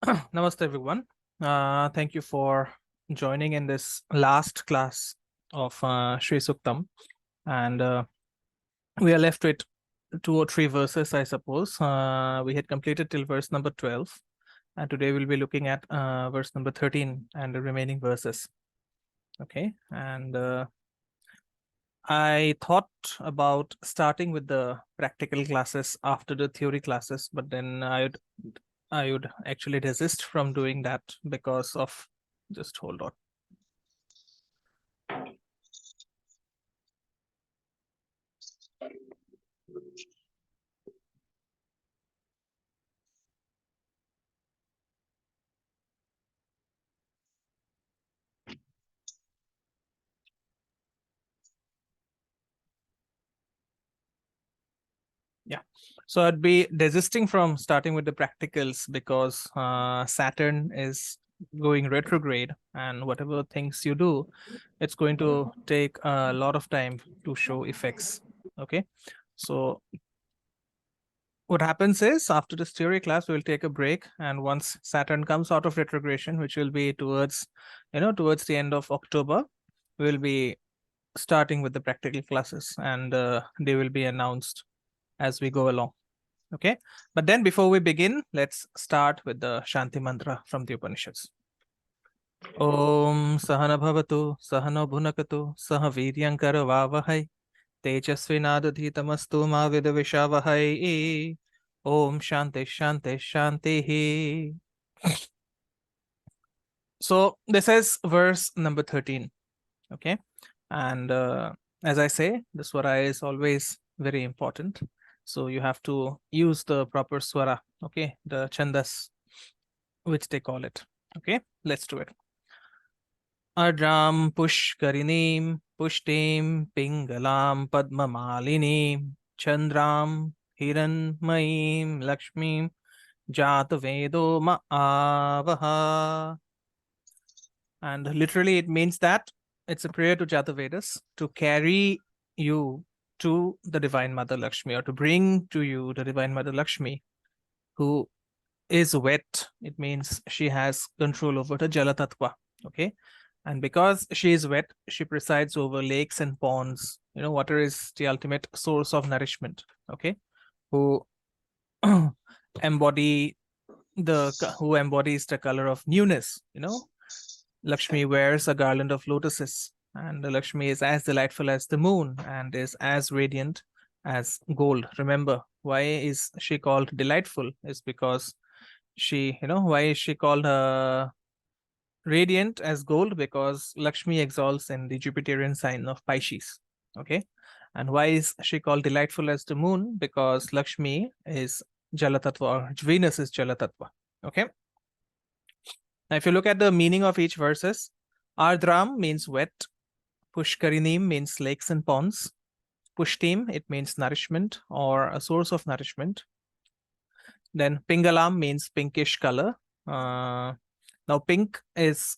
Namaste, everyone. Thank you for joining in this last class of Shri Suktam. And we are left with 2 or 3 verses, I suppose. We had completed till verse number 12. And today we'll be looking at verse number 13 and the remaining verses. Okay. And I thought about starting with the practical classes after the theory classes, but then I would actually resist from doing that because of, just hold on. Yeah, so I'd be desisting from starting with the practicals because Saturn is going retrograde, and whatever things you do, it's going to take a lot of time to show effects. Okay, so what happens is after this theory class, we'll take a break, and once Saturn comes out of retrogression, which will be towards the end of October, we'll be starting with the practical classes, and they will be announced as we go along. Okay, but then before we begin, let's start with the Shanti mantra from the Upanishads. Om Sahana Bhavatu Sahano Bhunakatu Saha Viryankara Vavahai Tejasvinadadhitamastu Ma Vidavishavahai. Om Shanti Shanti Shanti. So this is verse number 13. Okay, and as I say, the swara is always very important. So you have to use the proper swara, okay, the chandas, which they call it. Okay, let's do it. Adram pushkarinim pushtim pingalam padmamalinim chandram hiranmayim lakshmim jatavedo ma'avaha. And literally it means that it's a prayer to Jatavedas to carry you to the Divine Mother Lakshmi, or to bring to you the Divine Mother Lakshmi, who is wet. It means she has control over the Jala Tattva. Okay. And because she is wet, she presides over lakes and ponds. Water is the ultimate source of nourishment. Okay. Who embodies the color of newness. Lakshmi wears a garland of lotuses, and the Lakshmi is as delightful as the moon and is as radiant as gold. Remember, why is she called delightful? Is because why is she called radiant as gold? Because Lakshmi exalts in the Jupiterian sign of Pisces. Okay. And why is she called delightful as the moon? Because Lakshmi is Jalatattva, or Venus is Jalatattva. Okay. Now, if you look at the meaning of each verses, Ardram means wet, Pushkarinim means lakes and ponds, Pushtim, it means nourishment or a source of nourishment. Then Pingalam means pinkish color. Now, pink is,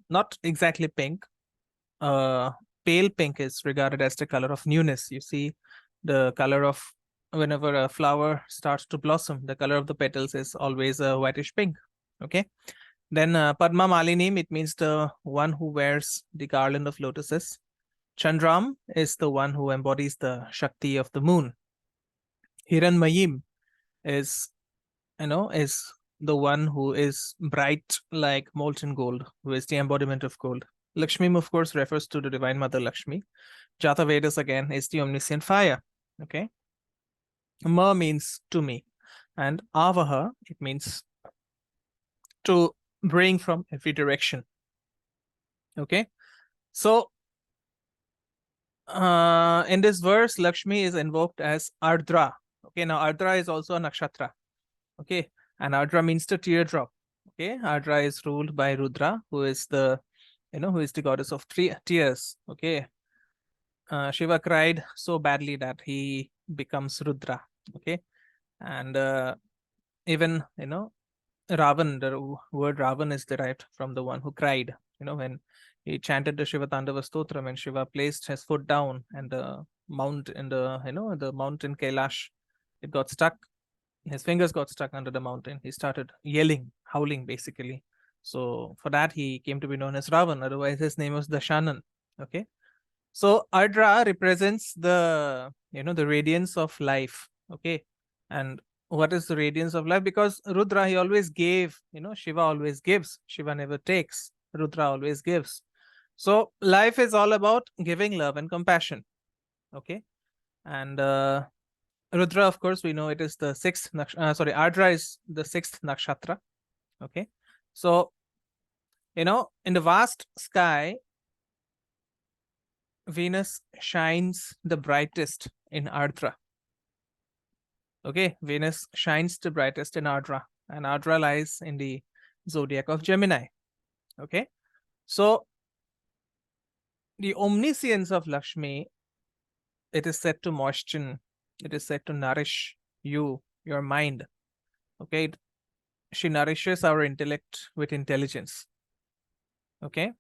not exactly pink. Pale pink is regarded as the color of newness. You see, the color of whenever a flower starts to blossom, the color of the petals is always a whitish pink. Okay. Then Padma Malinim, it means the one who wears the garland of lotuses. Chandram is the one who embodies the Shakti of the moon. Hiranmayim is the one who is bright like molten gold, who is the embodiment of gold. Lakshmi, of course, refers to the Divine Mother Lakshmi. Jatavedas, again, is the omniscient fire. Okay. Ma means to me. And Avaha, it means to bring from every direction. Okay. So in this verse, Lakshmi is invoked as Ardra. Okay, now Ardra is also a nakshatra. Okay, and Ardra means the teardrop. Okay, Ardra is ruled by Rudra, who is the goddess of tears. Okay, Shiva cried so badly that he becomes Rudra. Okay, and even Ravan, the word Ravan is derived from the one who cried. When he chanted the Shiva Tandava Stotram, and Shiva placed his foot down, and the mount in the mount in Kailash, it got stuck. his fingers got stuck under the mountain. He started yelling, howling, basically. So for that, he came to be known as Ravan. Otherwise, his name was Dashanan. Okay. So Ardra represents the, the radiance of life. Okay. And what is the radiance of life? Because Rudra, he always gave, Shiva always gives. Shiva never takes. Rudra always gives. So life is all about giving love and compassion. Okay. And Rudra, of course, we know it is the sixth, Ardra is the sixth nakshatra. Okay. So, in the vast sky, Venus shines the brightest in Ardra. Okay. Venus shines the brightest in Ardra, and Ardra lies in the zodiac of Gemini. Okay. So, the omniscience of Lakshmi, it is said to moisten, it is said to nourish you, your mind. Okay. She nourishes our intellect with intelligence. Okay.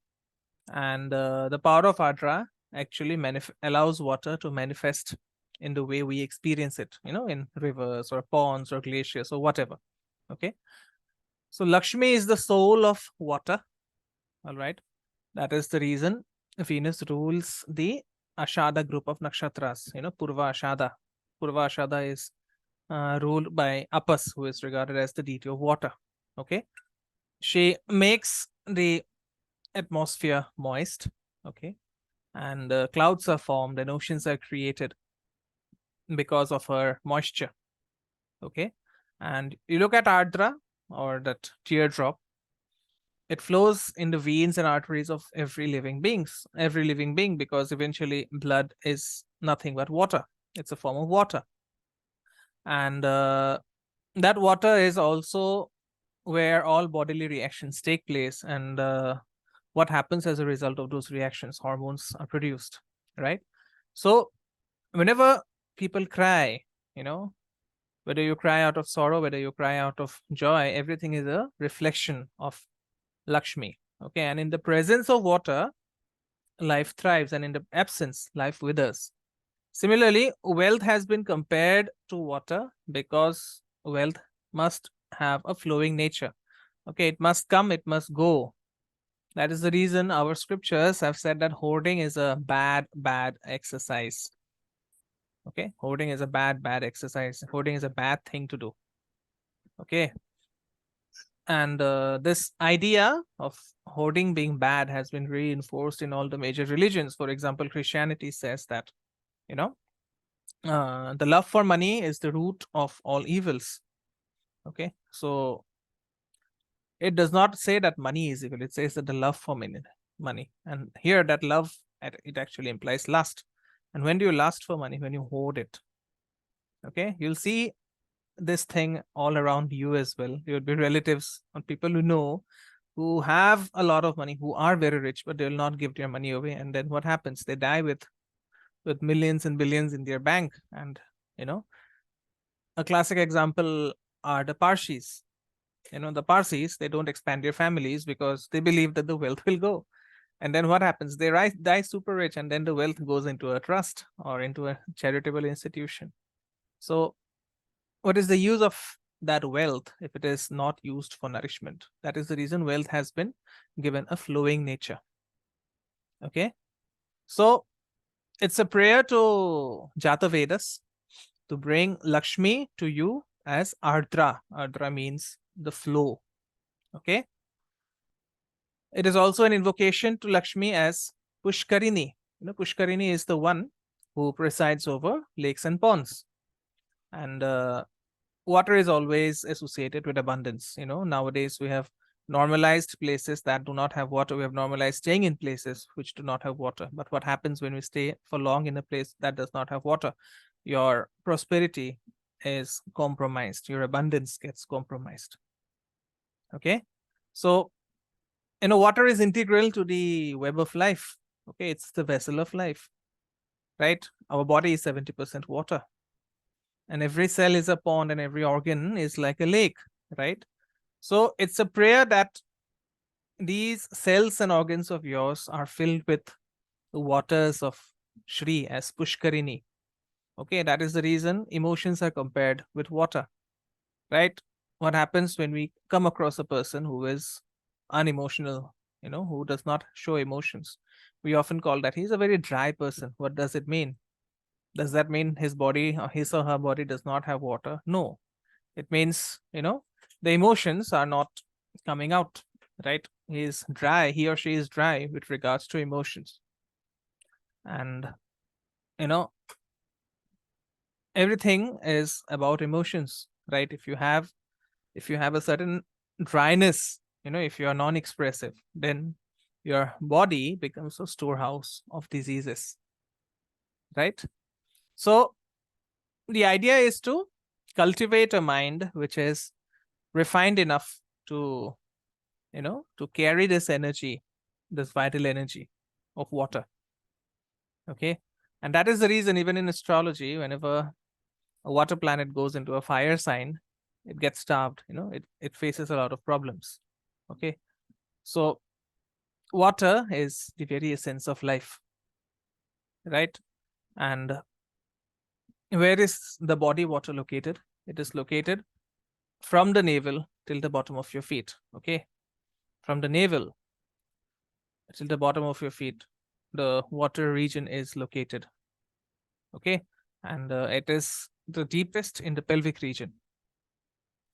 And the power of Ardra actually allows water to manifest in the way we experience it, in rivers or ponds or glaciers or whatever. Okay. So Lakshmi is the soul of water. All right. That is the reason Venus rules the Ashada group of nakshatras, Purva Ashada. Purva Ashada is ruled by Apas, who is regarded as the deity of water. Okay. She makes the atmosphere moist. Okay. And clouds are formed and oceans are created because of her moisture. Okay. And you look at Ardra, or that teardrop, it flows in the veins and arteries of every living being, because eventually blood is nothing but water. It's a form of water. And that water is also where all bodily reactions take place, and what happens as a result of those reactions. Hormones are produced, right? So whenever people cry, whether you cry out of sorrow, whether you cry out of joy, everything is a reflection of Lakshmi. Okay. And in the presence of water, life thrives, and in the absence, life withers. Similarly, wealth has been compared to water because wealth must have a flowing nature. Okay. It must come, it must go. That is the reason our scriptures have said that hoarding is a bad exercise. Okay. Hoarding is a bad exercise. Hoarding is a bad thing to do. Okay. And this idea of hoarding being bad has been reinforced in all the major religions. For example, Christianity says that, the love for money is the root of all evils. Okay. So it does not say that money is evil. It says that the love for money. And here that love, it actually implies lust. And when do you lust for money? When you hoard it. Okay. You'll see this thing all around you as well. There would be relatives or people you know who have a lot of money, who are very rich, but they will not give their money away. And then what happens? They die with millions and billions in their bank. And a classic example are the Parsis. The Parsis, they don't expand their families because they believe that the wealth will go. And then what happens? They die super rich, and then the wealth goes into a trust or into a charitable institution. So what is the use of that wealth if it is not used for nourishment? That is the reason wealth has been given a flowing nature. Okay. So it's a prayer to Jata Vedas to bring Lakshmi to you as Ardra. Ardra means the flow. Okay. It is also an invocation to Lakshmi as Pushkarini. Pushkarini is the one who presides over lakes and ponds. And water is always associated with abundance. Nowadays we have normalized places that do not have water. We have normalized staying in places which do not have water. But what happens when we stay for long in a place that does not have water? Your prosperity is compromised. Your abundance gets compromised. Okay. So, water is integral to the web of life. Okay. It's the vessel of life, right? Our body is 70% water. And every cell is a pond, and every organ is like a lake, right? So it's a prayer that these cells and organs of yours are filled with the waters of Shri as Pushkarini. Okay, that is the reason emotions are compared with water. right? What happens when we come across a person who is unemotional, who does not show emotions? We often call that he's a very dry person. What does it mean? Does that mean his body, or his or her body, does not have water? No. It means, the emotions are not coming out, right? He or she is dry with regards to emotions. And, you know, everything is about emotions, right? If you have a certain dryness, if you are non-expressive, then your body becomes a storehouse of diseases, right? So the idea is to cultivate a mind which is refined enough to to carry this energy, this vital energy of water. Okay. And that is the reason, even in astrology, whenever a water planet goes into a fire sign, it gets starved, it faces a lot of problems. Okay. So water is the very essence of life, right? And where is the body water located? It is located from the navel till the bottom of your feet. Okay. From the navel till the bottom of your feet, the water region is located. Okay. And it is the deepest in the pelvic region.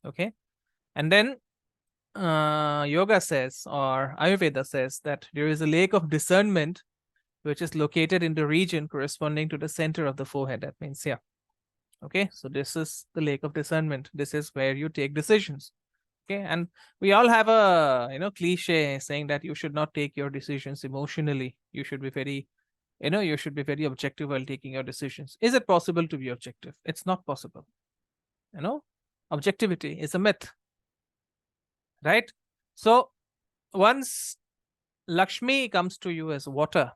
Okay. And then yoga says, or Ayurveda says, that there is a lake of discernment which is located in the region corresponding to the center of the forehead. That means, yeah. Okay. So this is the lake of discernment. This is where you take decisions. Okay. And we all have a cliche saying that you should not take your decisions emotionally. You should be very objective while taking your decisions. Is it possible to be objective? It's not possible. Objectivity is a myth, right? So once Lakshmi comes to you as water,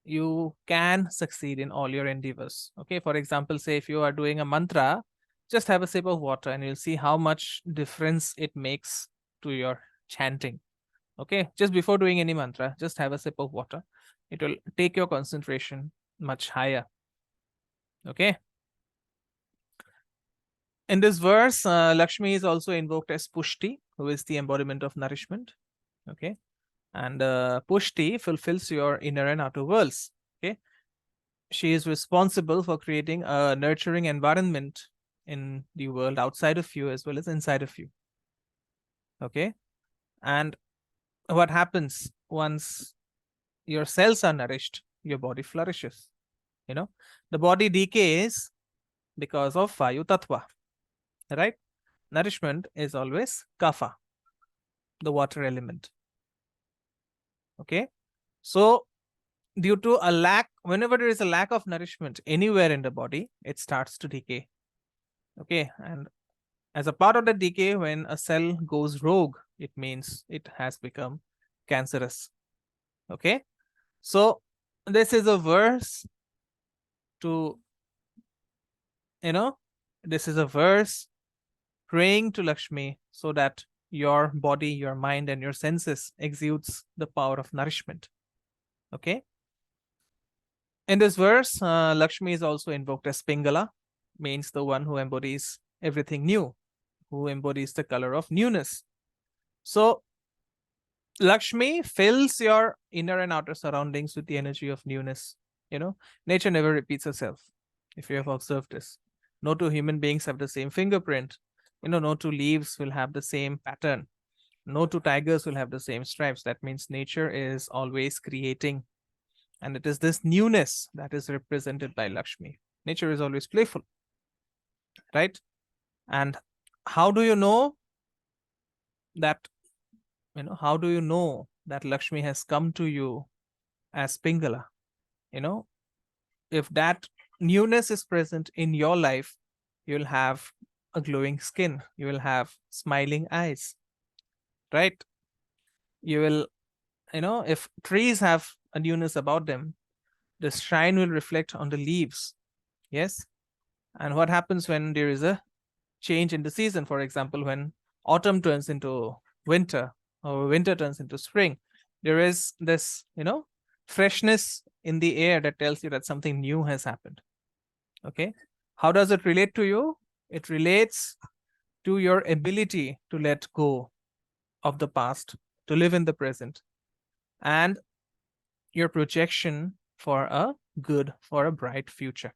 you can succeed in all your endeavors. Okay. For example, say if you are doing a mantra, just have a sip of water and you'll see how much difference it makes to your chanting. Okay. Just before doing any mantra, just have a sip of water. It will take your concentration much higher. Okay. In this verse, Lakshmi is also invoked as Pushti, who is the embodiment of nourishment. Okay. And Pushti fulfills your inner and outer worlds. Okay. She is responsible for creating a nurturing environment in the world outside of you as well as inside of you. Okay. And what happens once your cells are nourished? Your body flourishes. The body decays because of Vayu Tattva, right? Nourishment is always Kapha, the water element. Okay. So due to a lack, whenever there is a lack of nourishment anywhere in the body, it starts to decay. Okay. And as a part of the decay, when a cell goes rogue, it means it has become cancerous. Okay. So this is a verse to, this is a verse praying to Lakshmi so that your body, your mind, and your senses exudes the power of nourishment. Okay. In this verse, Lakshmi is also invoked as Pingala, means the one who embodies everything new, who embodies the color of newness. So Lakshmi fills your inner and outer surroundings with the energy of newness. Nature never repeats herself, if you have observed this. No two human beings have the same fingerprint. No two leaves will have the same pattern. No two tigers will have the same stripes. That means nature is always creating. And it is this newness that is represented by Lakshmi. Nature is always playful, right? And how do you know that, how do you know that Lakshmi has come to you as Pingala? If that newness is present in your life, you'll have a glowing skin. You will have smiling eyes, right? You will, if trees have a newness about them, the shine will reflect on the leaves. Yes. And what happens when there is a change in the season? For example, when autumn turns into winter or winter turns into spring, there is this, freshness in the air that tells you that something new has happened. Okay. How does it relate to you? It relates to your ability to let go of the past, to live in the present, and your projection for a good, for a bright future.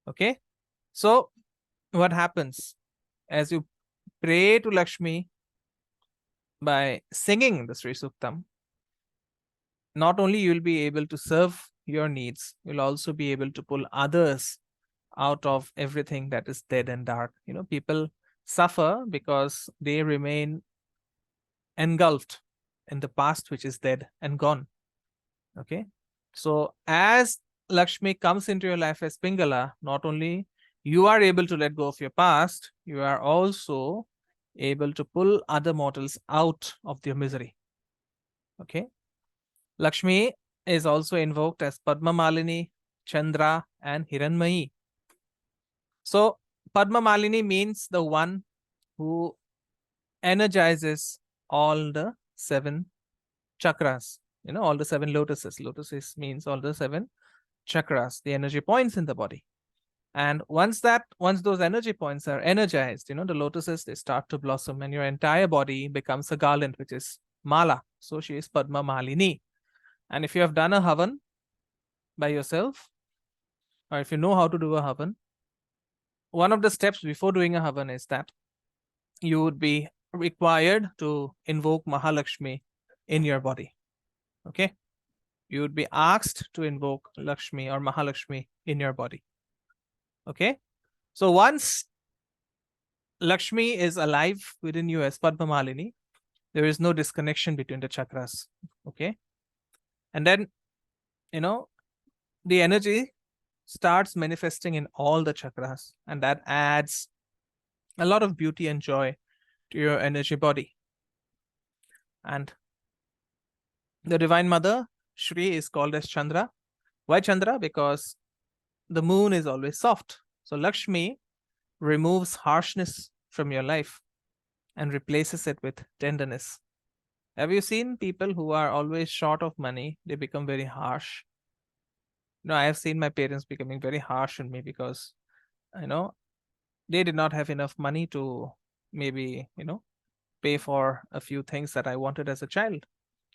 Okay? So, what happens as you pray to Lakshmi by singing the Shri Suktam? Not only you'll be able to serve your needs, you'll also be able to pull others out of everything that is dead and dark. People suffer because they remain engulfed in the past, which is dead and gone. Okay. So as Lakshmi comes into your life as Pingala, not only you are able to let go of your past, you are also able to pull other mortals out of their misery. Okay. Lakshmi is also invoked as Padma Malini, Chandra, and Hiranmayi. So Padma Malini means the one who energizes all the 7 chakras, all the 7 lotuses. Lotuses means all the 7 chakras, the energy points in the body. And once those energy points are energized, the lotuses, they start to blossom and your entire body becomes a garland, which is mala. So she is Padma Malini. And if you have done a havan by yourself, or if you know how to do a havan, one of the steps before doing a havan is that you would be required to invoke Mahalakshmi in your body. Okay? You would be asked to invoke Lakshmi or Mahalakshmi in your body. Okay? So once Lakshmi is alive within you as Padma Malini, there is no disconnection between the chakras. Okay? And then, the energy starts manifesting in all the chakras, and that adds a lot of beauty and joy to your energy body. And the Divine Mother, Shri, is called as Chandra. Why Chandra? Because the moon is always soft. So Lakshmi removes harshness from your life and replaces it with tenderness. Have you seen people who are always short of money? They become very harsh. I have seen my parents becoming very harsh on me because, they did not have enough money to maybe, pay for a few things that I wanted as a child.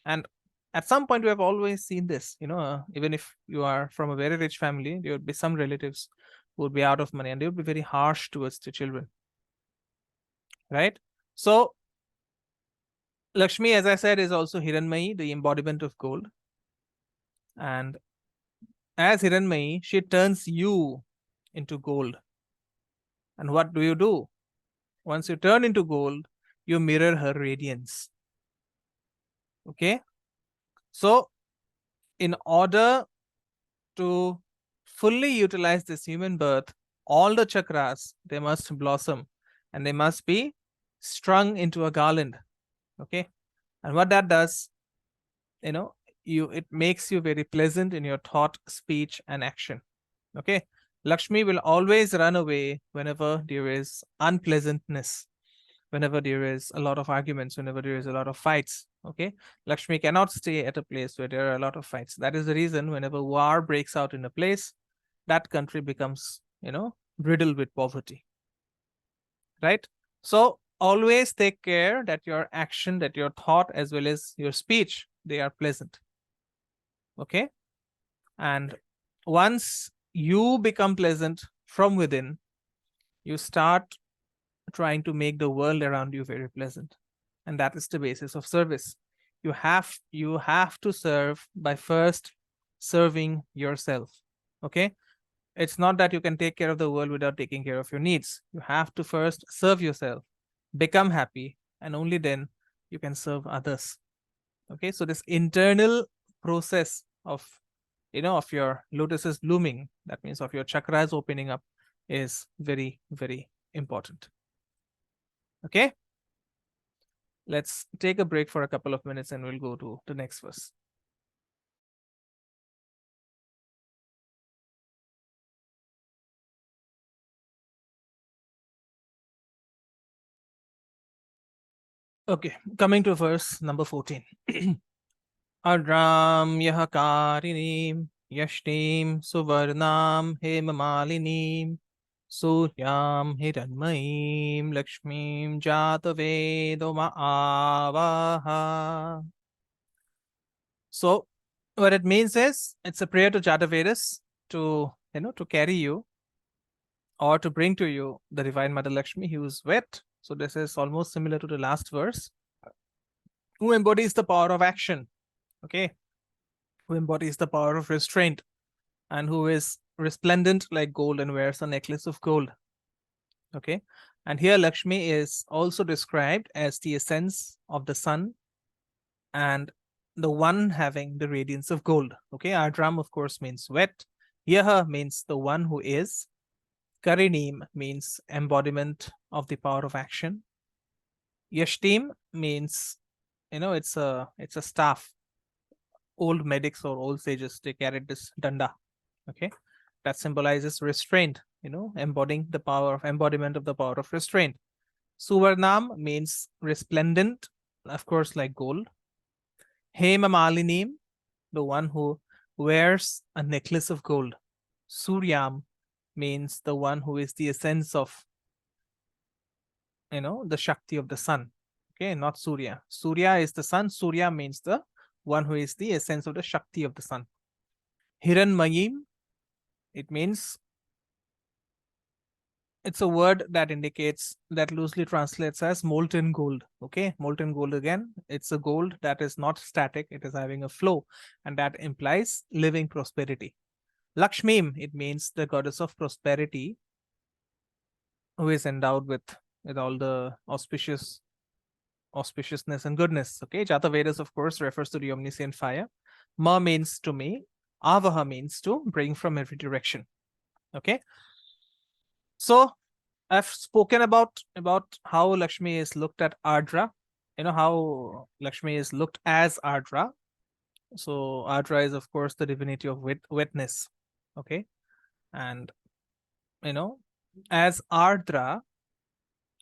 And at some point, we have always seen this, even if you are from a very rich family, there would be some relatives who would be out of money and they would be very harsh towards the children. Right? So, Lakshmi, as I said, is also Hiranmayi, the embodiment of gold. And as Hiranmayi, she turns you into gold. And what do? Once you turn into gold, you mirror her radiance. Okay? So, in order to fully utilize this human birth, all the chakras, they must blossom and they must be strung into a garland. Okay? And what that does, it makes you very pleasant in your thought, speech, and action. Okay? Lakshmi will always run away whenever there is unpleasantness, whenever there is a lot of arguments, whenever there is a lot of fights. Okay? Lakshmi cannot stay at a place where there are a lot of fights. That is the reason whenever war breaks out in a place, that country becomes, riddled with poverty. Right? So always take care that your action, that your thought, as well as your speech, they are pleasant. Okay? And once you become pleasant from within, you start trying to make the world around you very pleasant. And that is the basis of service. You have to serve by first serving yourself. Okay? It's not that you can take care of the world without taking care of your needs. You have to first serve yourself, become happy, and only then you can serve others. Okay? So this internal process of of your lotuses blooming, that means of your chakras opening up, is very, very important. Okay? Let's take a break for a couple of minutes and we'll go to the next verse. Okay, coming to verse number 14. Adram yahakarinim yashtim suvarnam hemamalinim Suryam Hiranmayim Lakshmim Jatavedo Ma'avaha. So what it means is it's a prayer to Jatavedas to to carry you or to bring to you the Divine Mother Lakshmi who is wet. So this is almost similar to the last verse. Who embodies the power of action, okay? Who embodies the power of restraint, and who is resplendent like gold and wears a necklace of gold, okay? And here Lakshmi is also described as the essence of the sun and the one having the radiance of gold, okay? Ardram, of course, means wet. Yaha means the one who is. Karinim means embodiment of the power of action. Yashtim means, it's a staff. Old medics or old sages, they carried this danda, okay? That symbolizes restraint, embodying the power of embodiment of the power of restraint. Suvarnam means resplendent, of course, like gold. Hema Malinim, the one who wears a necklace of gold. Suryam means the one who is the essence of, the Shakti of the sun. Okay, not Surya. Surya is the sun. Surya means the one who is the essence of the Shakti of the sun. Hiranmayim, it means, it's a word that indicates, that loosely translates as molten gold. Okay, molten gold again. It's a gold that is not static, it is having a flow, and that implies living prosperity. Lakshmim, it means the goddess of prosperity, who is endowed with all the auspiciousness and goodness. Okay, Jata Vedas, of course, refers to the omniscient fire. Ma means to me. Avaha means to bring from every direction. Okay, so I've spoken about how Lakshmi is looked at Ardra. How Lakshmi is looked as Ardra. So Ardra is, of course, the divinity of wetness. Okay, and as Ardra,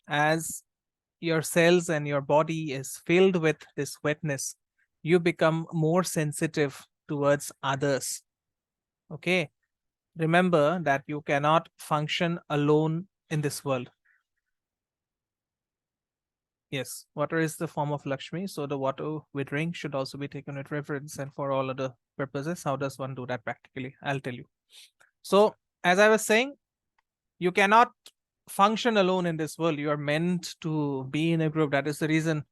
as your cells and your body is filled with this wetness, you become more sensitive towards others. Okay, remember that you cannot function alone in this world. Yes, water is the form of Lakshmi, so the water we drink should also be taken with reverence and for all other purposes. How does one do that practically? I'll tell you. So, as I was saying, you cannot function alone in this world. You are meant to be in a group. That is the reason,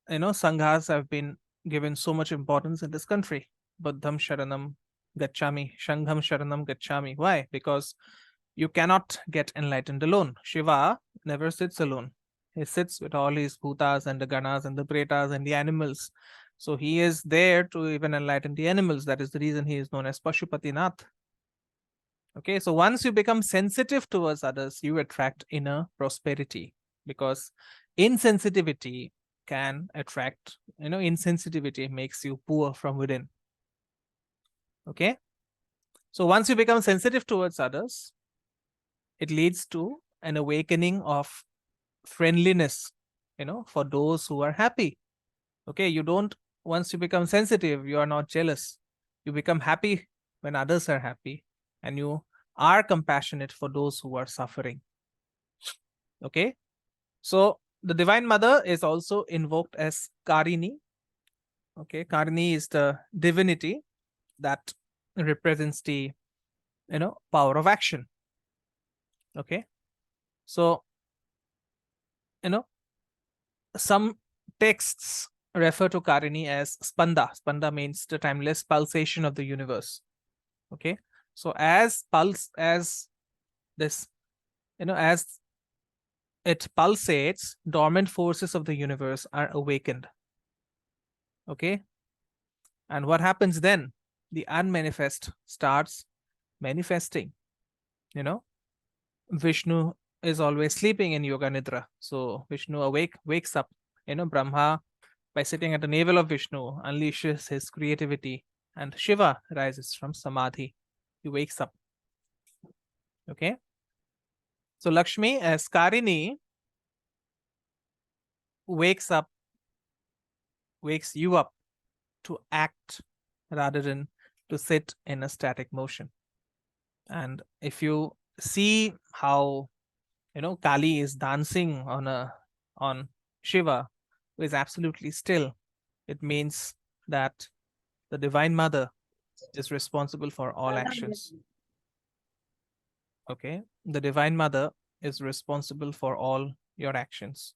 sanghas have been given so much importance in this country. Buddham Sharanam Gacchami, Shangham Sharanam Gacchami. Why? Because you cannot get enlightened alone. Shiva never sits alone. He sits with all his bhutas and the ganas and the pretas and the animals. So he is there to even enlighten the animals. That is the reason he is known as Pashupatinath. Okay, so once you become sensitive towards others, you attract inner prosperity, because insensitivity can attract, insensitivity makes you poor from within. Okay, so once you become sensitive towards others, it leads to an awakening of friendliness, for those who are happy. Okay, once you become sensitive, you are not jealous. You become happy when others are happy, and you are compassionate for those who are suffering. Okay, so the Divine Mother is also invoked as Karini. Okay, Karini is the divinity that represents the power of action. Okay, so some texts refer to Karini as Spanda. Spanda means the timeless pulsation of the universe. Okay, so as this, as it pulsates, dormant forces of the universe are awakened. Okay, and what happens then? The unmanifest starts manifesting. Vishnu is always sleeping in Yoga Nidra. So Vishnu wakes up. Brahma, by sitting at the navel of Vishnu, unleashes his creativity, and Shiva rises from Samadhi. He wakes up. Okay. So Lakshmi as Karini wakes you up to act rather than to sit in a static motion. And if you see how, Kali is dancing on Shiva, who is absolutely still, it means that the Divine Mother is responsible for all actions. Okay, the Divine Mother is responsible for all your actions.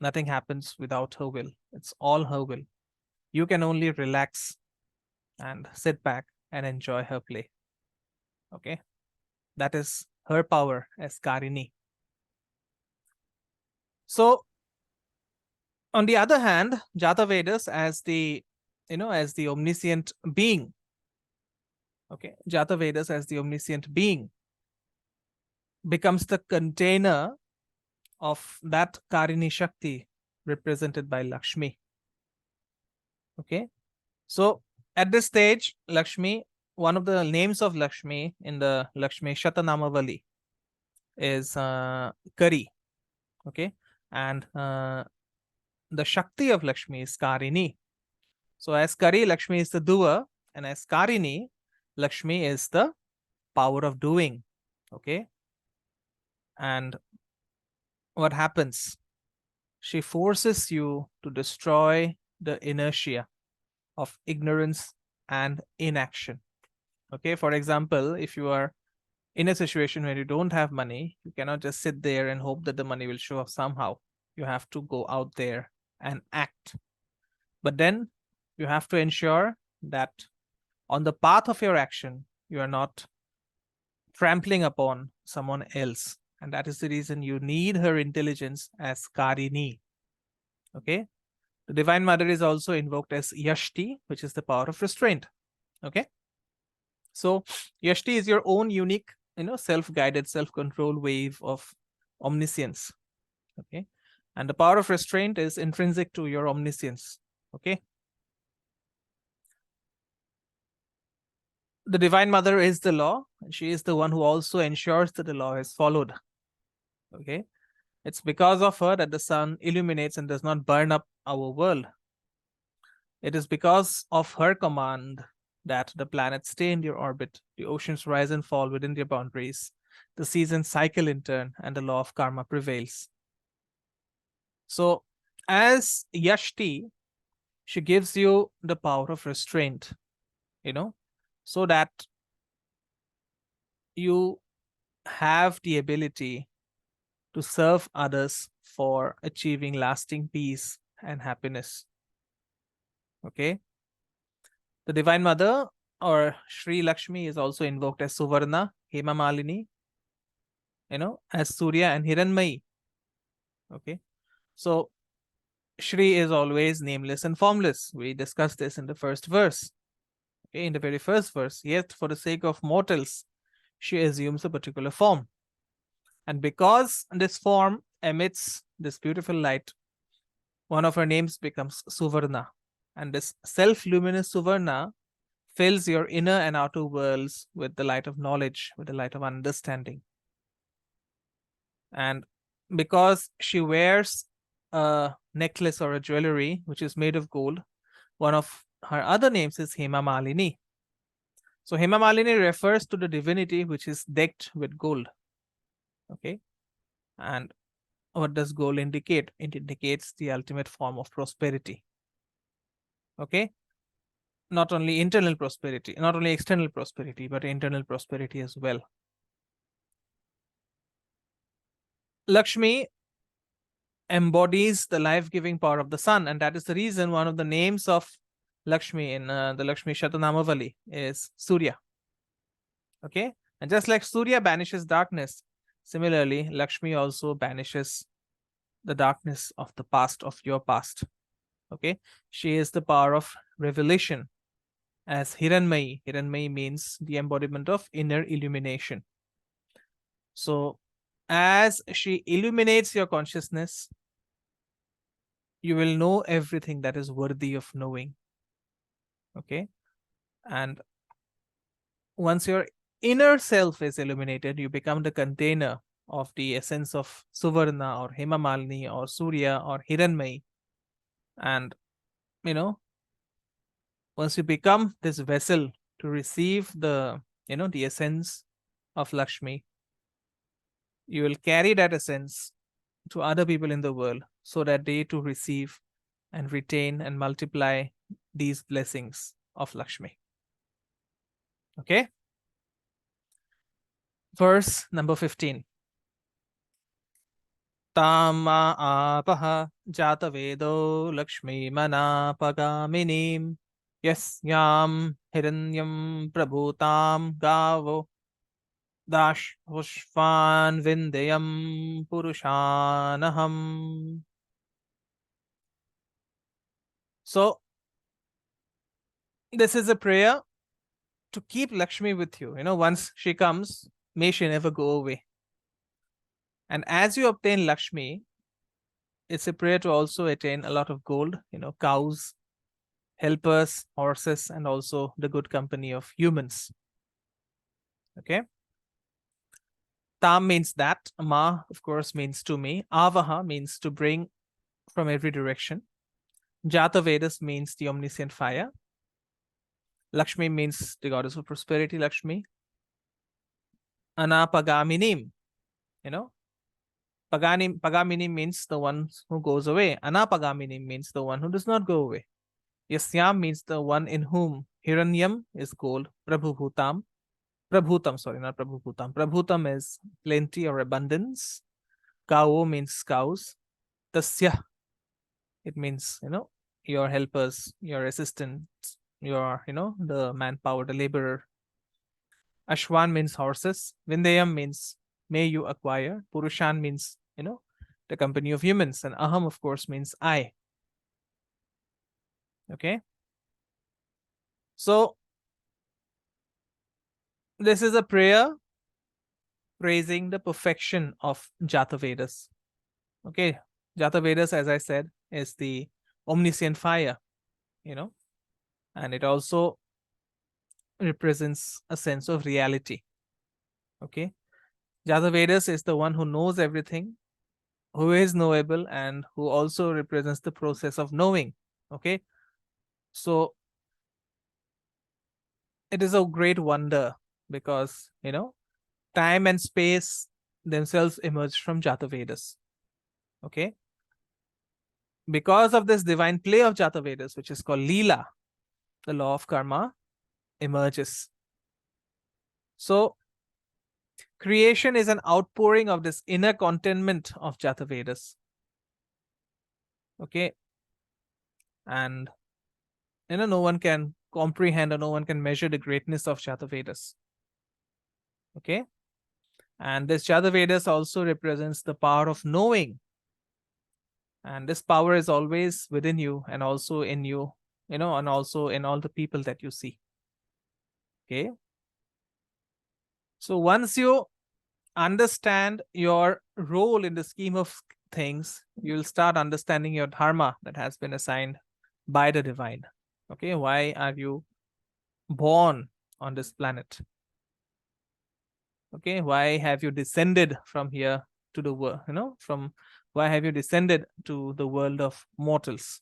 Nothing happens without her will. It's all her will. You can only relax and sit back and enjoy her play. Okay, that is her power as Karini. So, on the other hand, Jata Vedas as the omniscient being. Okay, Jata Vedas as the omniscient being becomes the container of that Karini Shakti represented by Lakshmi. Okay, so at this stage, Lakshmi, one of the names of Lakshmi in the Lakshmi Shatanamavali is Kari. Okay, and the Shakti of Lakshmi is Karini. So as Kari, Lakshmi is the doer, and as Karini, Lakshmi is the power of doing. Okay, and what happens? She forces you to destroy the inertia of ignorance and inaction. Okay, for example, if you are in a situation where you don't have money, you cannot just sit there and hope that the money will show up somehow. You have to go out there and act. But then you have to ensure that on the path of your action, you are not trampling upon someone else. And that is the reason you need her intelligence as Karini. Okay. The Divine Mother is also invoked as Yashti, which is the power of restraint. Okay. So Yashti is your own unique, self-guided, self-controlled wave of omniscience. Okay. And the power of restraint is intrinsic to your omniscience. Okay. The Divine Mother is the law, and she is the one who also ensures that the law is followed. Okay. It's because of her that the sun illuminates and does not burn up our world. It is because of her command that the planets stay in their orbit, the oceans rise and fall within their boundaries, the seasons cycle in turn, and the law of karma prevails. So, as Yashti, she gives you the power of restraint, so that you have the ability to serve others for achieving lasting peace and happiness. Okay. The Divine Mother or Shri Lakshmi is also invoked as Suvarna, Hema Malini, as Surya and Hiranmayi. Okay. So Shri is always nameless and formless. We discussed this in the first verse. Okay, in the very first verse. Yet, for the sake of mortals, she assumes a particular form. And because this form emits this beautiful light, one of her names becomes Suvarna. And this self-luminous Suvarna fills your inner and outer worlds with the light of knowledge, with the light of understanding. And because she wears a necklace or a jewelry which is made of gold, one of her other names is Hema Malini. So Hema Malini refers to the divinity which is decked with gold. Okay. And what does gold indicate? It indicates the ultimate form of prosperity. Okay. Not only internal prosperity, not only external prosperity, but internal prosperity as well. Lakshmi embodies the life-giving power of the sun, and that is the reason one of the names of Lakshmi in the Lakshmi Shatanamavali is Surya. Okay, and just like Surya banishes darkness, similarly, Lakshmi also banishes the darkness of the past, of your past. Okay, she is the power of revelation as Hiranmayi. Hiranmayi means the embodiment of inner illumination. So, as she illuminates your consciousness, you will know everything that is worthy of knowing. Okay, and once your inner self is illuminated, you become the container of the essence of Suvarna or Hemamalini or Surya or Hiranmayi. And, once you become this vessel to receive the essence of Lakshmi, you will carry that essence to other people in the world so that they too receive and retain and multiply these blessings of Lakshmi. Okay? Verse number 15. Tama apaha jatavedo Lakshmi manapagaminim yasyam hiranyam prabhutam gavo dash pushpan vindayam purushanaham. So, this is a prayer to keep Lakshmi with you. Once she comes, may she never go away. And as you obtain Lakshmi, it's a prayer to also attain a lot of gold, cows, helpers, horses, and also the good company of humans. Okay. Tam means that. Ma, of course, means to me. Avaha means to bring from every direction. Jata Vedas means the omniscient fire. Lakshmi means the goddess of prosperity, Lakshmi. Anapagaminim, Pagaminim means the one who goes away. Anapagaminim means the one who does not go away. Yasyam means the one in whom. Hiranyam is gold. Prabhutam, sorry, not Prabhutam. Prabhutam is plenty or abundance. Kao means cows. Tasya, it means, your helpers, your assistants, your, the manpower, the laborer. Ashwan means horses. Vindayam means may you acquire. Purushan means, the company of humans. And Aham, of course, means I. Okay. So, this is a prayer praising the perfection of Jata Vedas. Okay. Jata Vedas, as I said, is the omniscient fire, and it also represents a sense of reality. Okay. Jata Vedas is the one who knows everything, who is knowable, and who also represents the process of knowing. Okay. So it is a great wonder because, time and space themselves emerged from Jata Vedas. Okay. Because of this divine play of Jata Vedas, which is called Leela, the law of karma emerges. So, creation is an outpouring of this inner contentment of Jata Vedas. Okay. And, no one can comprehend or no one can measure the greatness of Jata Vedas. Okay. And this Jata Vedas also represents the power of knowing. And this power is always within you and also in you, and also in all the people that you see. Okay. So once you understand your role in the scheme of things, you'll start understanding your dharma that has been assigned by the divine. Okay. Why are you born on this planet? Okay. Why have you descended from here to the world, why have you descended to the world of mortals?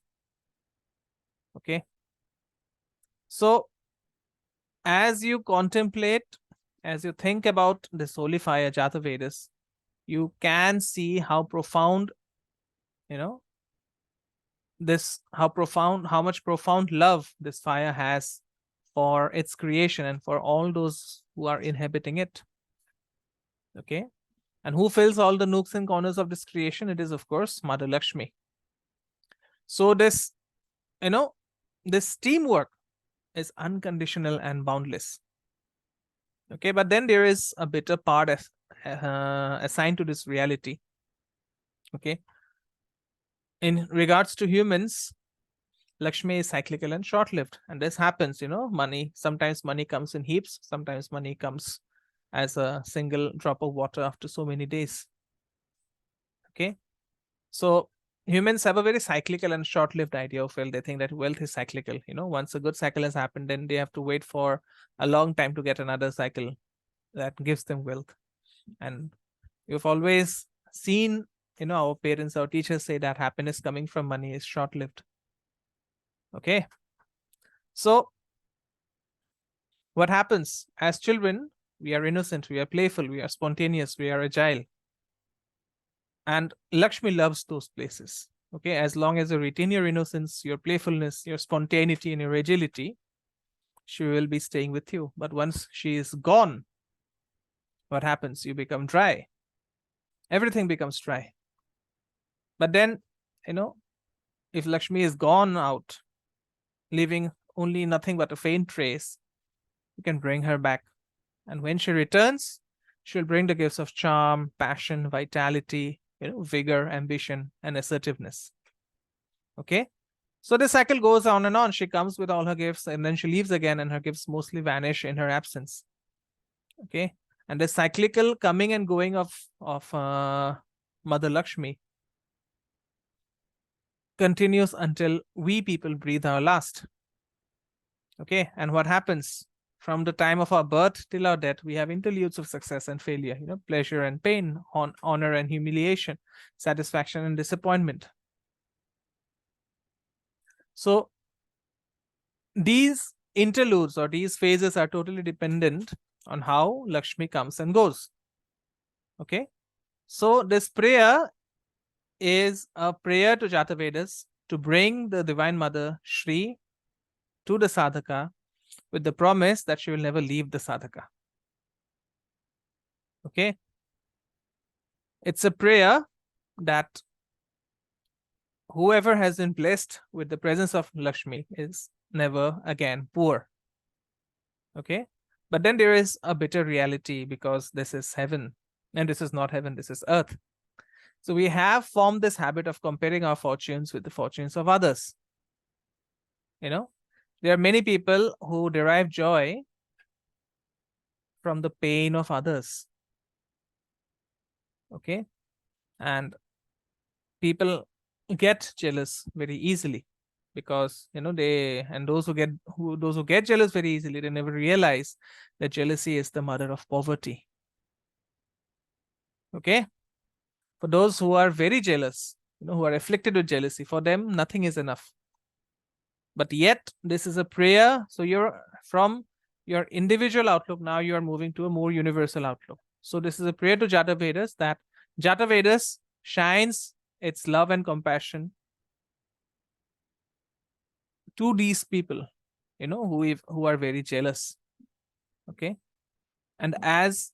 Okay. So as you contemplate, as you think about this holy fire, Jata Vedas, you can see how profound, how much profound love this fire has for its creation and for all those who are inhabiting it. Okay. And who fills all the nooks and corners of this creation? It is, of course, Mother Lakshmi. So this, this teamwork is unconditional and boundless. Okay, but then there is a bitter part assigned to this reality. Okay. In regards to humans, Lakshmi is cyclical and short-lived. And this happens, sometimes money comes in heaps, sometimes money comes as a single drop of water after so many days. Okay. So humans have a very cyclical and short-lived idea of wealth. They think that wealth is cyclical. Once a good cycle has happened, then they have to wait for a long time to get another cycle that gives them wealth. And you've always seen, our parents, our teachers say that happiness coming from money is short-lived. Okay. So what happens? As children, we are innocent, we are playful, we are spontaneous, we are agile. And Lakshmi loves those places. Okay, as long as you retain your innocence, your playfulness, your spontaneity, and your agility, she will be staying with you. But once she is gone, what happens? You become dry. Everything becomes dry. But then, if Lakshmi is gone out, leaving only nothing but a faint trace, you can bring her back. And when she returns, she'll bring the gifts of charm, passion, vitality, vigor, ambition, and assertiveness. Okay. So the cycle goes on and on. She comes with all her gifts and then she leaves again, and her gifts mostly vanish in her absence. Okay. And the cyclical coming and going of Mother Lakshmi continues until we people breathe our last. Okay. And what happens? From the time of our birth till our death, we have interludes of success and failure, pleasure and pain, honor and humiliation, satisfaction and disappointment. So these interludes or these phases are totally dependent on how Lakshmi comes and goes. Okay. So this prayer is a prayer to Jatavedas to bring the Divine Mother Shri to the sadhaka with the promise that she will never leave the sadhaka. Okay. It's a prayer that whoever has been blessed with the presence of Lakshmi is never again poor. Okay. But then there is a bitter reality, because this is heaven and this is not heaven, this is earth. So we have formed this habit of comparing our fortunes with the fortunes of others. There are many people who derive joy from the pain of others. Okay. And people get jealous very easily, because those who get jealous very easily, they never realize that jealousy is the mother of poverty. Okay. For those who are very jealous, who are afflicted with jealousy, for them nothing is enough. But yet this is a prayer. So you're from your individual outlook, now you are moving to a more universal outlook. So this is a prayer to Jatavedas, that Jatavedas shines its love and compassion to these people, who are very jealous. Okay. And as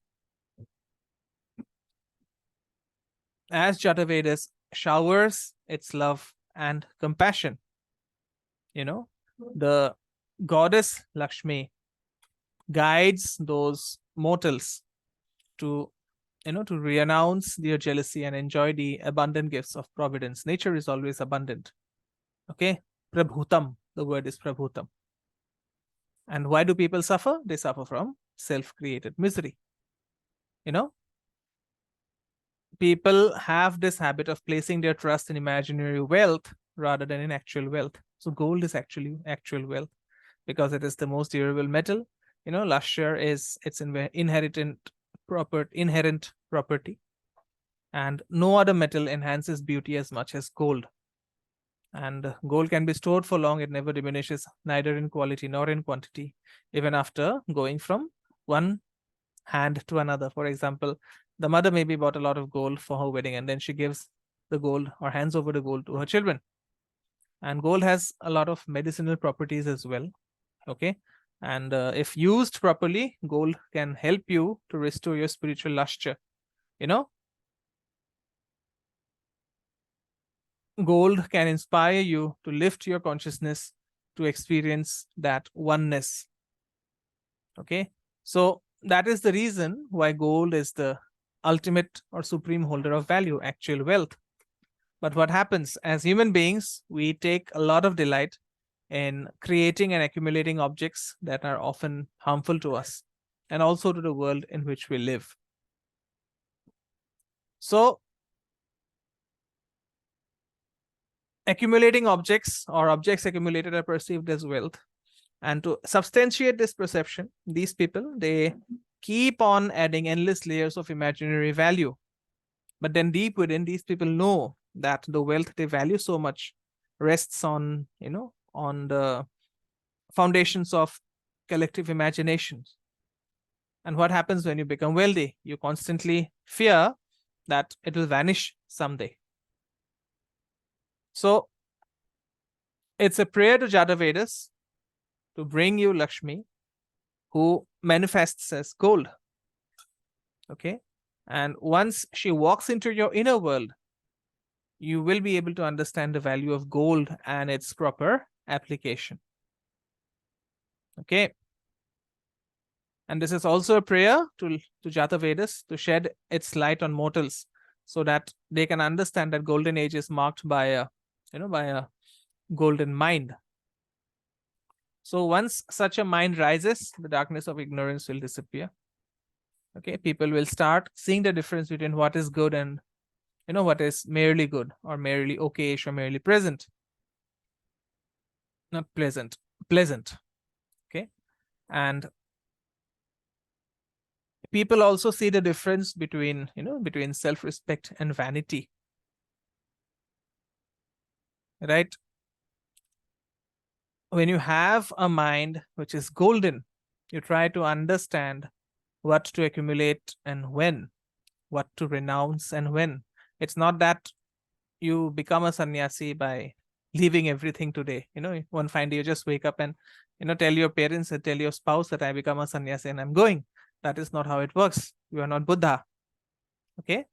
Jatavedas showers its love and compassion, the goddess Lakshmi guides those mortals to renounce their jealousy and enjoy the abundant gifts of providence. Nature is always abundant. Okay. Prabhutam, the word is Prabhutam. And why do people suffer? They suffer from self-created misery. People have this habit of placing their trust in imaginary wealth rather than in actual wealth. So gold is actually actual wealth, because it is the most durable metal. Luster is its inherent property, and no other metal enhances beauty as much as gold. And gold can be stored for long. It never diminishes, neither in quality nor in quantity, even after going from one hand to another. For example, the mother maybe bought a lot of gold for her wedding, and then she gives the gold or hands over the gold to her children. And gold has a lot of medicinal properties as well. Okay. And if used properly, gold can help you to restore your spiritual luster. Gold can inspire you to lift your consciousness to experience that oneness. Okay. So that is the reason why gold is the ultimate or supreme holder of value, actual wealth. But what happens? As human beings, we take a lot of delight in creating and accumulating objects that are often harmful to us and also to the world in which we live. So accumulating objects or objects accumulated are perceived as wealth. And to substantiate this perception, these people, they keep on adding endless layers of imaginary value. But then deep within, these people know that the wealth they value so much rests on, on the foundations of collective imaginations. And what happens when you become wealthy? You constantly fear that it will vanish someday. So it's a prayer to Jatavedas to bring you Lakshmi, who manifests as gold. Okay. And once she walks into your inner world, you will be able to understand the value of gold and its proper application. Okay. And this is also a prayer to Jatavedas to shed its light on mortals so that they can understand that golden age is marked by a, by a golden mind. So once such a mind rises, the darkness of ignorance will disappear. Okay, people will start seeing the difference between what is good and what is merely good or merely okayish or merely present. Not pleasant, pleasant. Okay, and people also see the difference between between self-respect and vanity. Right? When you have a mind which is golden, you try to understand what to accumulate and when, what to renounce and when. It's not that you become a sannyasi by leaving everything today. One fine day you just wake up and tell your parents and tell your spouse that I become a sannyasi and I'm going. That is not how it works. You are not Buddha. Okay.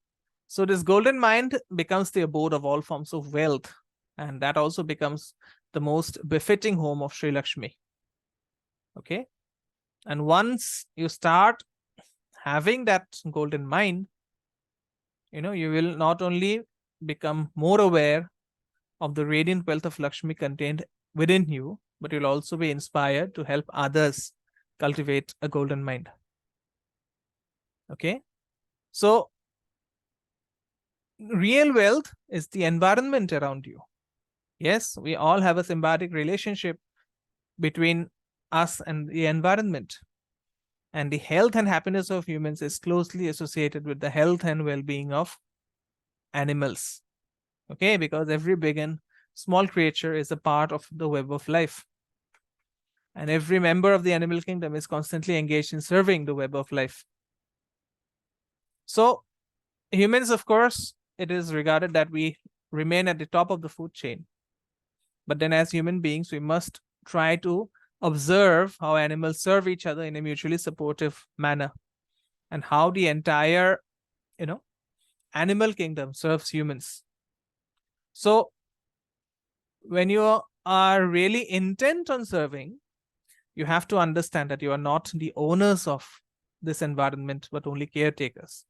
So this golden mind becomes the abode of all forms of wealth, and that also becomes the most befitting home of Sri Lakshmi. Okay. And once you start having that golden mind, you will not only become more aware of the radiant wealth of Lakshmi contained within you, but you'll also be inspired to help others cultivate a golden mind. Okay. So real wealth is the environment around you. Yes, we all have a symbiotic relationship between us and the environment. And the health and happiness of humans is closely associated with the health and well-being of animals. Okay, because every big and small creature is a part of the web of life. And every member of the animal kingdom is constantly engaged in serving the web of life. So humans, of course, it is regarded that we remain at the top of the food chain. But then as human beings, we must try to observe how animals serve each other in a mutually supportive manner, and how the entire, animal kingdom serves humans. So when you are really intent on serving, you have to understand that you are not the owners of this environment, but only caretakers.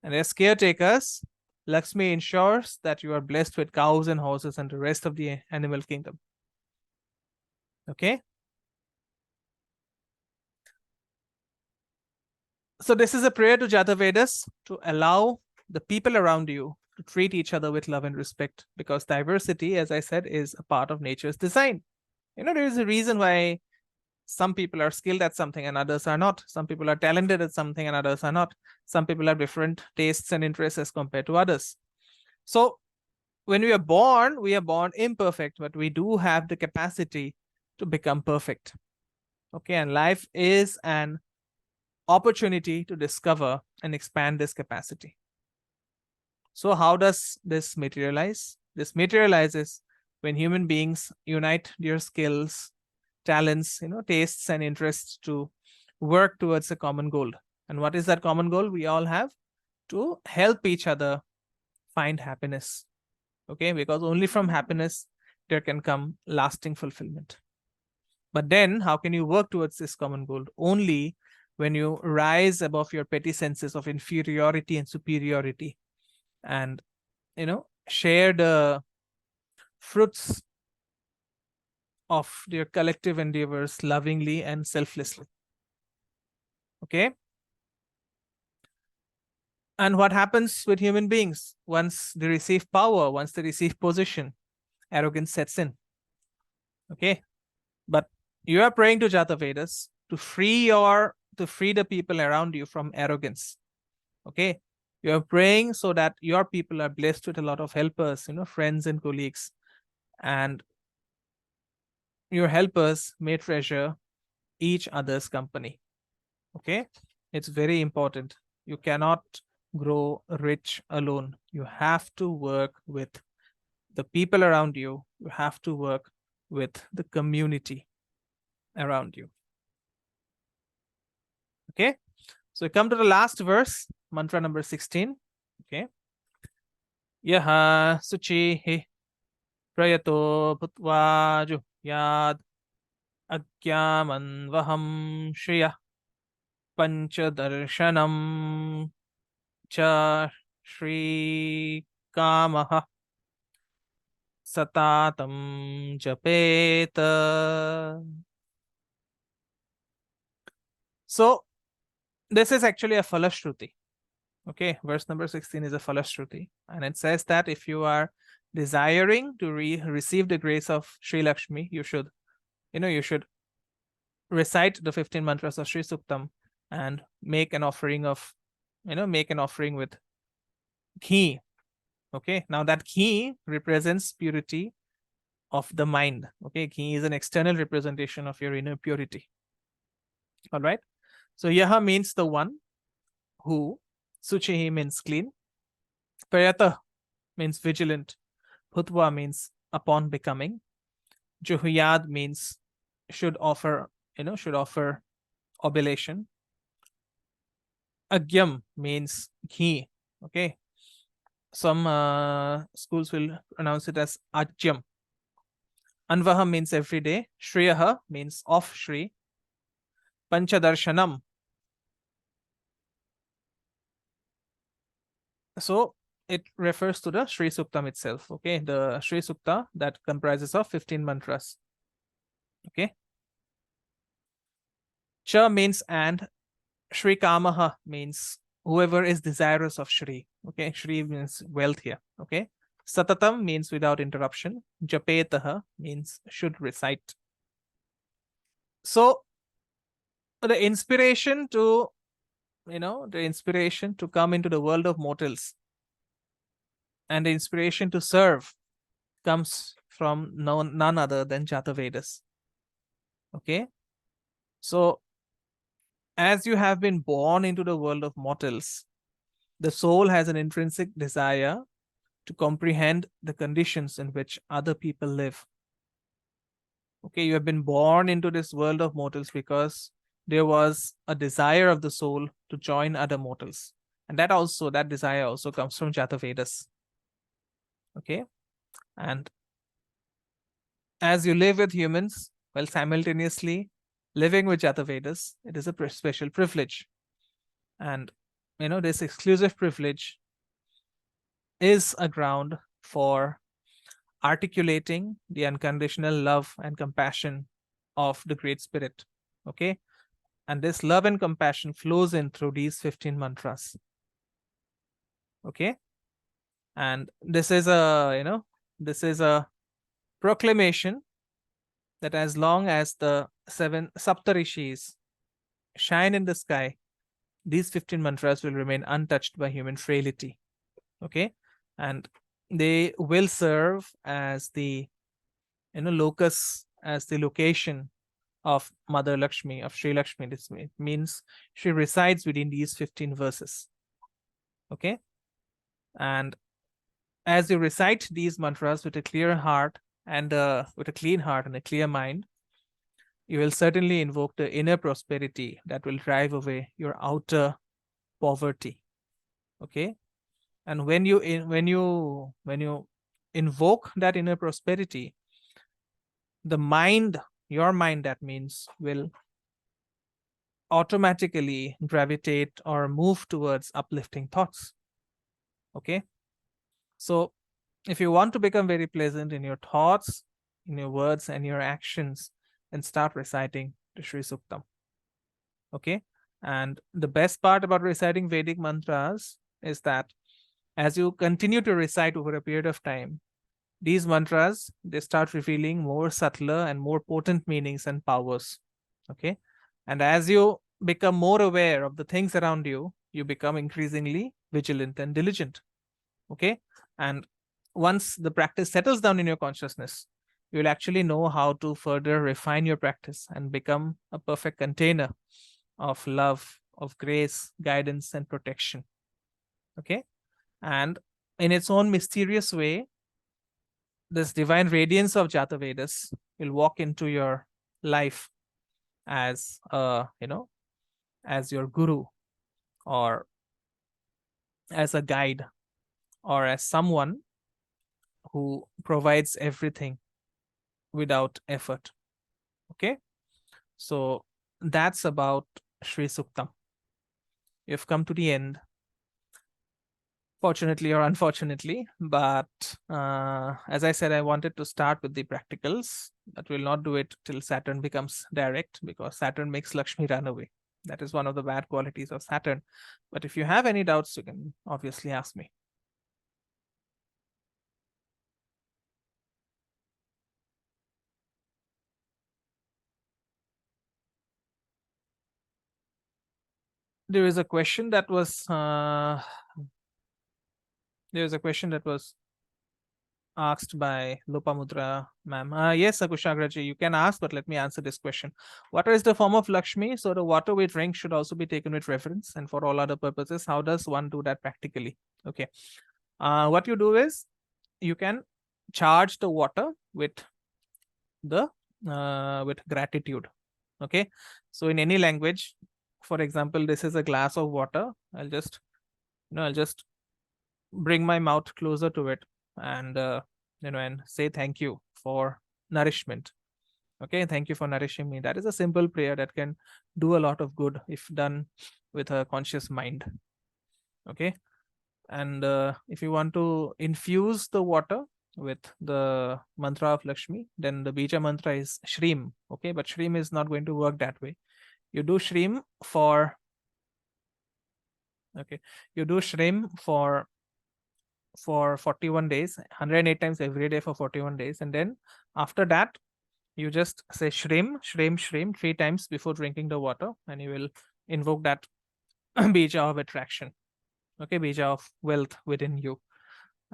And as caretakers, Lakshmi ensures that you are blessed with cows and horses and the rest of the animal kingdom. Okay. So this is a prayer to Jatavedas to allow the people around you to treat each other with love and respect, because diversity, as I said, is a part of nature's design. There is a reason why some people are skilled at something and others are not. Some people are talented at something and others are not. Some people have different tastes and interests as compared to others. So when we are born imperfect, but we do have the capacity to become perfect. Okay, and life is an opportunity to discover and expand this capacity. So how does this materialize? This materializes when human beings unite their skills, talents, tastes and interests to work towards a common goal. And what is that common goal? We all have to help each other find happiness. Okay, because only from happiness there can come lasting fulfillment. But then how can you work towards this common goal? Only when you rise above your petty senses of inferiority and superiority, and share the fruits of their collective endeavors lovingly and selflessly. Okay. And what happens with human beings once they receive power, once they receive position? Arrogance sets in. Okay. But you are praying to Jatavedas to free the people around you from arrogance. Okay. You are praying so that your people are blessed with a lot of helpers, friends and colleagues. And your helpers may treasure each other's company. Okay. It's very important. You cannot grow rich alone. You have to work with the people around you. You have to work with the community around you. Okay. So we come to the last verse, mantra number 16. Okay. Yaha suchi prayato bhutva juhyad agyamanvaham shriya panchadarshanam cha shri kamaha satatam japeta. So this is actually a Falashruti. Okay, verse number 16 is a Falashruti, and it says that if you are desiring to receive the grace of Sri Lakshmi, you should recite the 15 mantras of Shri Suktam and make an offering with ghee. Okay, now that ghee represents purity of the mind. Okay, ghee is an external representation of your inner purity. All right, so yaha means the one who, suchihi means clean, prayata means vigilant, bhutva means upon becoming, juhyad means should offer oblation, agyam means ghee. Okay, some schools will pronounce it as ajyam. Anvaham means every day, shriyaha means of Shri, panchadarshanam. So it refers to the Shri Suktam itself. Okay, the Shri Sukta that comprises of 15 mantras. Okay, cha means and, Shri Kamaha means whoever is desirous of Shri. Okay, Shri means wealth here. Okay, Satatam means without interruption. Japetaha means should recite. So the inspiration to come into the world of mortals and the inspiration to serve comes from none other than Jata Vedas. Okay, so as you have been born into the world of mortals, the soul has an intrinsic desire to comprehend the conditions in which other people live. Okay, you have been born into this world of mortals because there was a desire of the soul to join other mortals. And that desire also comes from Jata Vedas. Okay, and as you live with humans while simultaneously living with Jata Vedas, it is a special privilege. And this exclusive privilege is a ground for articulating the unconditional love and compassion of the Great Spirit. Okay, and this love and compassion flows in through these 15 mantras. Okay, and this is a proclamation that as long as the 7 Saptarishis shine in the sky, these 15 mantras will remain untouched by human frailty. Okay, and they will serve as the locus, as the location of Mother Lakshmi, of Sri Lakshmi. This means she resides within these 15 verses. Okay, and as you recite these mantras with a clear heart and with a clean heart and a clear mind, you will certainly invoke the inner prosperity that will drive away your outer poverty. Okay, and when you invoke that inner prosperity, your mind, that means, will automatically gravitate or move towards uplifting thoughts. Okay, so if you want to become very pleasant in your thoughts, in your words and your actions, then start reciting the Shri Suktam. Okay, and the best part about reciting Vedic mantras is that as you continue to recite over a period of time, these mantras, they start revealing more subtler and more potent meanings and powers. Okay, and as you become more aware of the things around you, you become increasingly vigilant and diligent. Okay, and once the practice settles down in your consciousness, you will actually know how to further refine your practice and become a perfect container of love, of grace, guidance, and protection. Okay. And in its own mysterious way, this divine radiance of Jata Vedas will walk into your life as as your guru, or as a guide, or as someone who provides everything without effort. Okay. So that's about Shri Suktam. You've come to the end, fortunately or unfortunately, but as I said, I wanted to start with the practicals, but we'll not do it till Saturn becomes direct, because Saturn makes Lakshmi run away. That is one of the bad qualities of Saturn. But if you have any doubts, you can obviously ask me. There is a question that was asked by Lopamudra ma'am. Yes, Akushagraji, you can ask, but let me answer this question. Water is the form of Lakshmi, so the water we drink should also be taken with reverence and for all other purposes. How does one do that practically? Okay. What you do is you can charge the water with gratitude. Okay. So in any language, for example, this is a glass of water. I'll just bring my mouth closer to it and and say thank you for nourishment. Okay, thank you for nourishing me. That is a simple prayer that can do a lot of good if done with a conscious mind. Okay. And if you want to infuse the water with the mantra of Lakshmi, then the bija mantra is Shrim. Okay, but Shrim is not going to work that way. You do Shrim for 41 days, 108 times every day for 41 days, and then after that you just say Shrim, Shrim, Shrim 3 times before drinking the water, and you will invoke that bija of attraction. Okay, bija of wealth within you.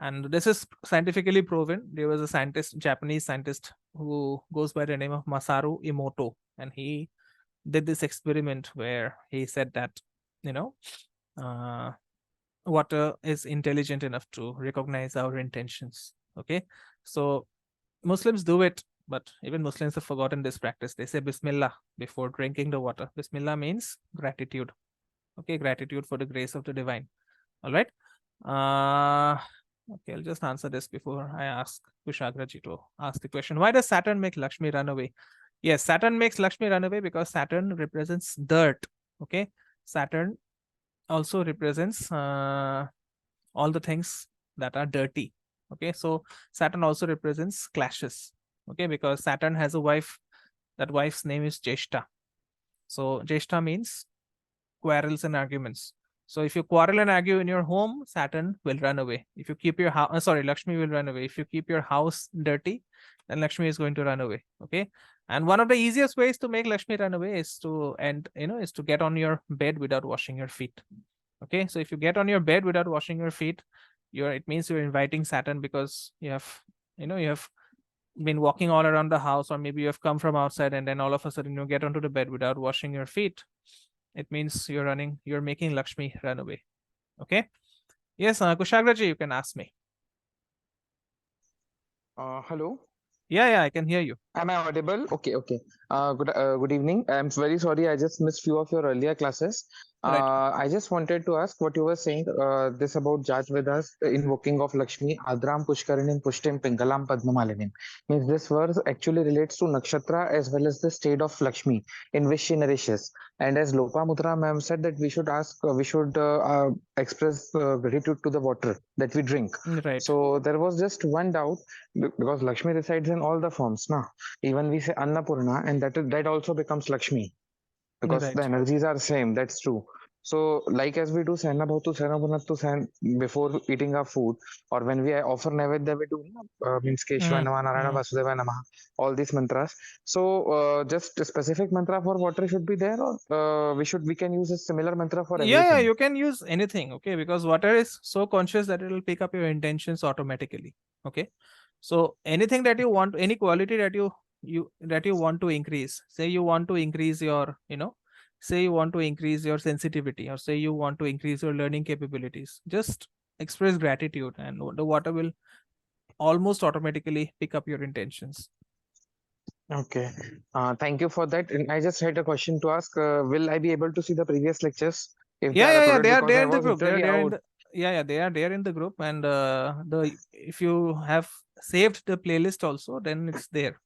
And this is scientifically proven. There was a Japanese scientist, who goes by the name of Masaru Emoto, and he did this experiment where he said that water is intelligent enough to recognize our intentions. Okay, so Muslims do it, but even Muslims have forgotten this practice. They say Bismillah before drinking the water. Bismillah means gratitude. Okay, gratitude for the grace of the divine. All right. Okay, I'll just answer this before I ask Kushagraji to ask the question. Why does Saturn make Lakshmi run away? Yes, Saturn makes Lakshmi run away because Saturn represents dirt. Okay, Saturn also represents all the things that are dirty. Okay, so Saturn also represents clashes. Okay, because Saturn has a wife. That wife's name is Jeshta. So Jeshta means quarrels and arguments. So if you quarrel and argue in your home, Saturn will run away. If you keep your house, Lakshmi will run away. If you keep your house dirty, then Lakshmi is going to run away. Okay. And one of the easiest ways to make Lakshmi run away is to get on your bed without washing your feet. Okay. So if you get on your bed without washing your feet, it means you're inviting Saturn, because you have been walking all around the house, or maybe you have come from outside and then all of a sudden you get onto the bed without washing your feet. It means you're making Lakshmi run away. Okay. Yes, Kushagraji, you can ask me. Hello. Yeah, I can hear you. Am I audible? Okay. Good evening. I'm very sorry, I just missed few of your earlier classes. Right. I just wanted to ask what you were saying. This about Jat Vedas, invoking of Lakshmi, Adram Pushkarinim Pushtim Pingalam Padmamalinim. Means this verse actually relates to nakshatra as well as the state of Lakshmi in which she nourishes. And as Lopamudra ma'am said that we should express gratitude to the water that we drink. Right. So there was just one doubt, because Lakshmi resides in all the forms, na. Even we say Annapurna, and that also becomes Lakshmi, because Right. the energies are same. That's true. So, like as we do Sena Bhavatu, Sena Bhunatu Sen before eating our food, or when we offer Naivedya, we do means Keshava Nama, Narayana Vasudeva Namaha, all these mantras. So, just a specific mantra for water should be there, or we can use a similar mantra for everything. Yeah, you can use anything. Okay, because water is so conscious that it will pick up your intentions automatically. Okay, so anything that you want, any quality that you want to increase. Say you want to increase your say you want to increase your sensitivity, or say you want to increase your learning capabilities, just express gratitude, and the water will almost automatically pick up your intentions. Okay. Thank you for that. And I just had a question to ask. Will I be able to see the previous lectures if they are Yeah, uploaded? Because they're I in the was group. literally They're in out. the they are there in the group, and the if you have saved the playlist also, then it's there.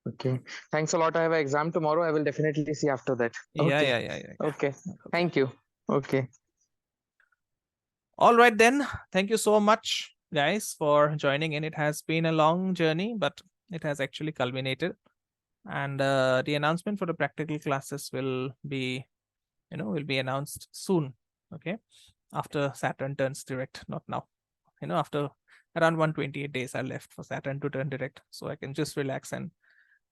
Okay. Thanks a lot. I have an exam tomorrow. I will definitely see after that. Okay. Yeah. Okay. Okay. Thank you. Okay. All right then. Thank you so much, guys, for joining in. It has been a long journey, but it has actually culminated. And the announcement for the practical classes will be, will be announced soon. Okay, after Saturn turns direct, not now. After around 128 days are left for Saturn to turn direct, so I can just relax and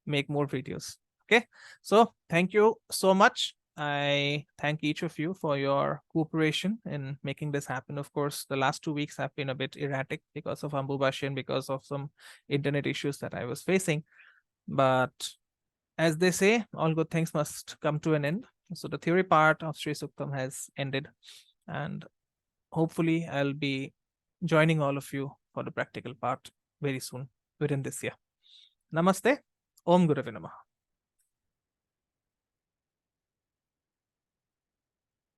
make more videos. Okay, so thank you so much. I thank each of you for your cooperation in making this happen. Of course, the last 2 weeks have been a bit erratic because of Ambubashi and because of some internet issues that I was facing. But as they say, all good things must come to an end. So the theory part of Shri Suktam has ended, and hopefully I'll be joining all of you for the practical part very soon within this year. Namaste. Om Gurave Namaha.